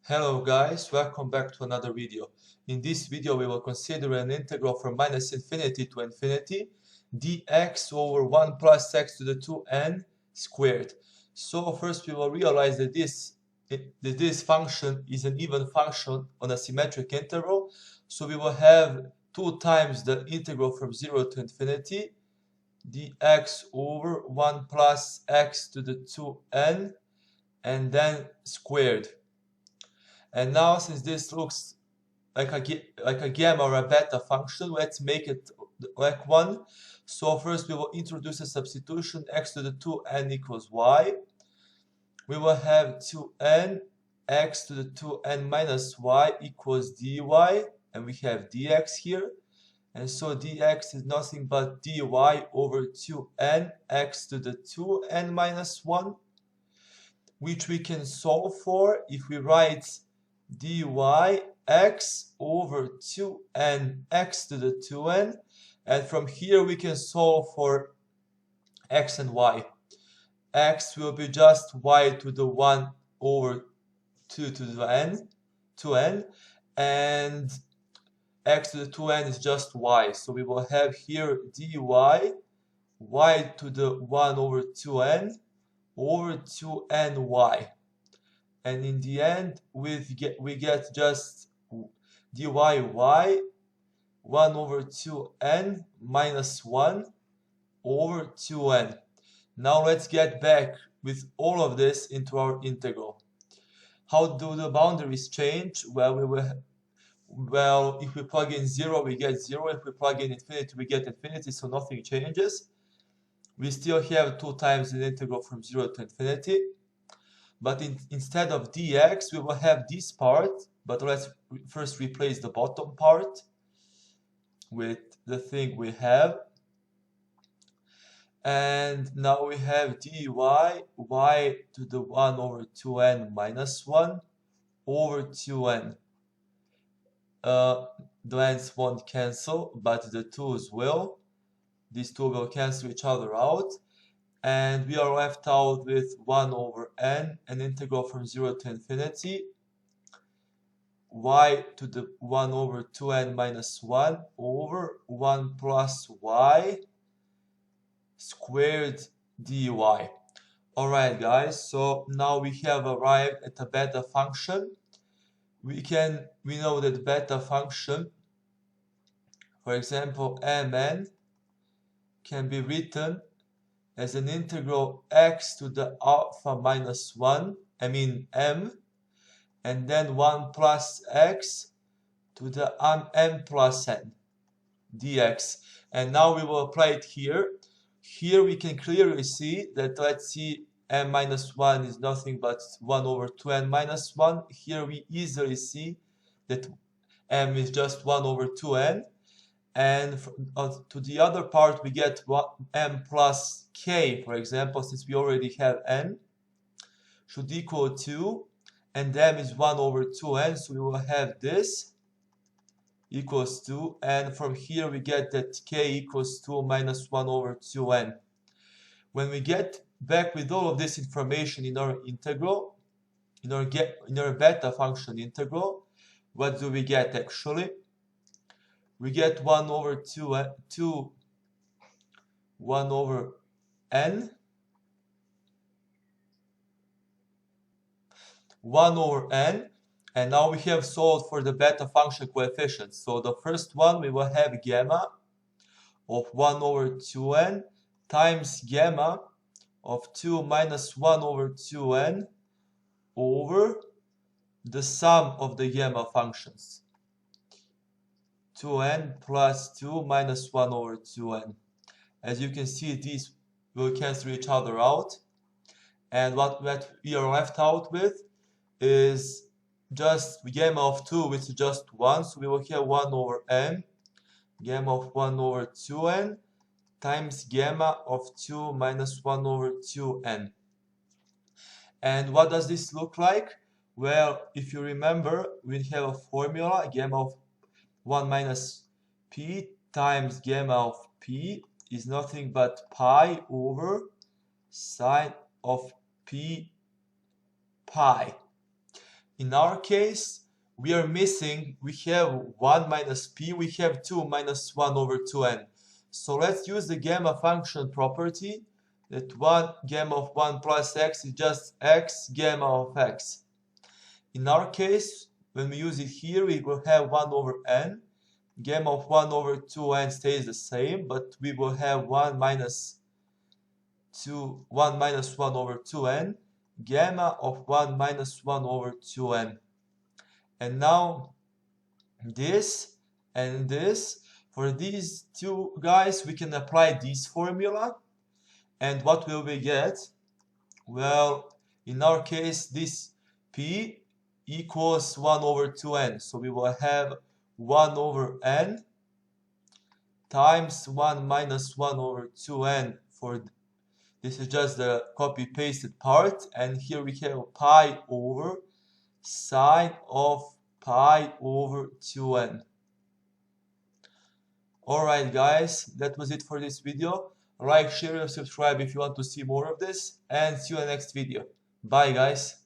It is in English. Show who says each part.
Speaker 1: Hello guys, welcome back to another video. In this video we will consider an integral from minus infinity to infinity dx over 1 plus x to the 2n squared. So first we will realize that this function is an even function on a symmetric interval. So we will have 2 times the integral from 0 to infinity dx over 1 plus x to the 2n and then squared. And now, since this looks like a gamma or a beta function, let's make it like one. So first we will introduce a substitution, x to the 2n equals y. We will have 2n, x to the 2n minus y equals dy, and we have dx here. And so dx is nothing but dy over 2n, x to the 2n minus 1, which we can solve for if we write dy x over 2n x to the 2n, and from here we can solve for x and y. X will be just y to the 1 over 2 to the n, 2n, and x to the 2n is just y. So we will have here dy y to the 1 over 2n over 2ny. And in the end, we get just dy y 1 over 2n minus 1 over 2n. Now let's get back with all of this into our integral. How do the boundaries change? Well, if we plug in 0, we get 0. If we plug in infinity, we get infinity, so nothing changes. We still have 2 times the integral from 0 to infinity. But instead of dx, we will have this part, but let's first replace the bottom part with the thing we have. And now we have dy y to the 1 over 2n minus 1 over 2n. The ends won't cancel, but the 2's will. These 2 will cancel each other out. And we are left out with 1 over n, an integral from 0 to infinity, y to the 1 over 2n minus 1 over 1 plus y squared dy. Alright guys, so now we have arrived at a beta function. We know that beta function, for example mn, can be written as an integral x to the alpha minus 1, m, and then 1 plus x to the m plus n dx. And now we will apply it here. Here we can clearly see that, let's see, m minus 1 is nothing but 1 over 2n minus 1. Here we easily see that m is just 1 over 2n. And to the other part, we get m plus k, for example, since we already have n, should equal 2, and m is 1 over 2n, so we will have this equals 2, and from here we get that k equals 2 minus 1 over 2n. When we get back with all of this information in our integral, in our beta function integral, what do we get actually? We get 1 over 1 over n, 1 over n, and now we have solved for the beta function coefficients. So the first one, we will have gamma of 1 over 2n times gamma of 2 minus 1 over 2n over the sum of the gamma functions. 2n plus 2 minus 1 over 2n. As you can see, these will cancel each other out. And what we are left out with is just gamma of 2, which is just 1. So we will have 1 over n, gamma of 1 over 2n, times gamma of 2 minus 1 over 2n. And what does this look like? Well, if you remember, we have a formula, gamma of 1 minus p times gamma of p is nothing but pi over sine of p pi. In our case, we are missing, we have 1 minus p, we have 2 minus 1 over 2n. So let's use the gamma function property that gamma of 1 plus x is just x gamma of x. In our case, when we use it here, we will have 1 over n. Gamma of 1 over 2n stays the same, but we will have 1 minus 1 over 2n, gamma of 1 minus 1 over 2n. And now this and this, for these two guys, we can apply this formula. And what will we get? Well, in our case, this p equals 1 over 2n. So we will have 1 over n times 1 minus 1 over 2n. For this is just the copy-pasted part. And here we have pi over sine of pi over 2n. Alright guys, that was it for this video. Like, share, and subscribe if you want to see more of this. And see you in the next video. Bye guys.